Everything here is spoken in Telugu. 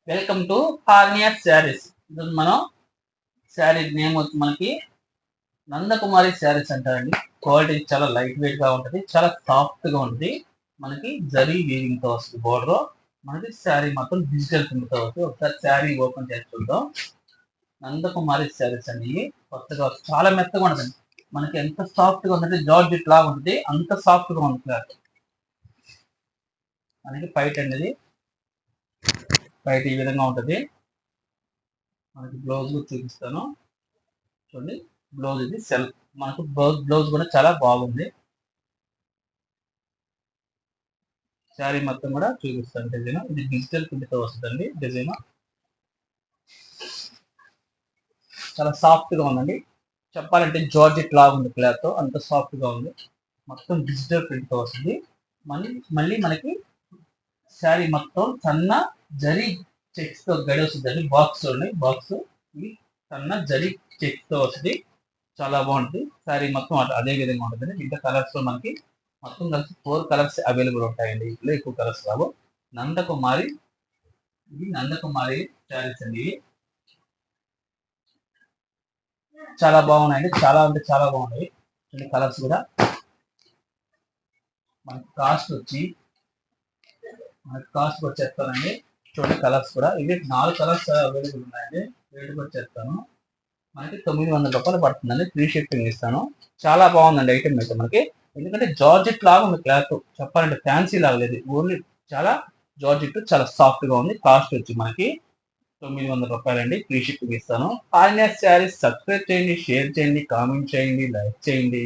Welcome to హార్నియర్ saris. ఇది మనం శారీ నేమ్ వచ్చి మనకి నందకుమారి శారీస్ అంటారండి. క్వాలిటీ చాలా లైట్ వెయిట్ గా ఉంటుంది, చాలా సాఫ్ట్ గా ఉంటుంది. మనకి జరీ వీవింగ్ తో వస్తుంది బోర్డర్. మనకి శారీ మొత్తం డిజిటల్ ప్రింట్ తో వస్తుంది. ఒకసారి శారీ ఓపెన్ చేసి చూద్దాం. నందకుమారి శారీస్ అండి. ఇవి కొత్తగా చాలా మెత్తగా ఉంటుంది. మనకి ఎంత సాఫ్ట్ గా ఉంటుంది, జార్జెట్ లాగా ఉంటుంది, అంత సాఫ్ట్ గా ఉంటుంది క్లాత్. మనకి పైట్ అనేది పైట్ ఈ విధంగా ఉంటుంది. మనకి బ్లౌజ్ చూపిస్తాను చూడండి. బ్లౌజ్ ఇది సెల్ఫ్. మనకు బ్లౌజ్ కూడా చాలా బాగుంది. శారీ మొత్తం కూడా చూపిస్తాను డిజైన్. ఇది డిజిటల్ ప్రింట్తో వస్తుందండి డిజైన్. చాలా సాఫ్ట్ గా ఉందండి. చెప్పాలంటే జార్జెట్ లాగా ఉంది క్లాత్, అంత సాఫ్ట్ గా ఉంది. మొత్తం డిజిటల్ ప్రింట్తో వస్తుంది. మళ్ళీ మళ్ళీ మనకి శారీ మొత్తం సన్న జరీ చెక్స్ తో గడి వస్తుందండి. బాక్స్ ఉన్నాయి, బాక్స్ ఇవి సన్న జరీ చెక్స్ తో వస్తుంది. చాలా బాగుంటుంది. శారీ మొత్తం అదే విధంగా ఉంటుంది. ఇంత కలర్స్ లో మనకి మొత్తం కలిసి 4 కలర్స్ అవైలబుల్ ఉంటాయండి. ఇంట్లో ఎక్కువ కలర్స్ రావు. నందకుమారి, ఇది నందకుమారి శారీస్ అండి. ఇవి చాలా బాగున్నాయండి. చాలా అంటే చాలా బాగున్నాయి. కలర్స్ కూడా మనకి కాస్ట్ వచ్చేస్తానండి. చూడండి కలర్స్ కూడా ఇవి 4 కలర్స్ అవైలబుల్ ఉన్నాయండి. రేటుకి వచ్చేస్తాను. మనకి 900 రూపాయలు పడుతుందండి. ఫ్రీ షిప్పింగ్ ఇస్తాను. చాలా బాగుందండి ఐటమ్ అయితే మనకి. ఎందుకంటే జార్జెట్ లాగా ఉంది క్లాత్. చెప్పాలంటే ఫ్యాన్సీ లాగా లేదు. ఓన్లీ చాలా జార్జెట్, చాలా సాఫ్ట్ గా ఉంది. కాస్ట్ వచ్చి మనకి 900 రూపాయలండి. ఫ్రీ షిప్పింగ్ ఇస్తాను. ఆర్ఎన్ఎస్ శారీస్ సబ్స్క్రైబ్ చేయండి, షేర్ చేయండి, కామెంట్ చేయండి, లైక్ చేయండి.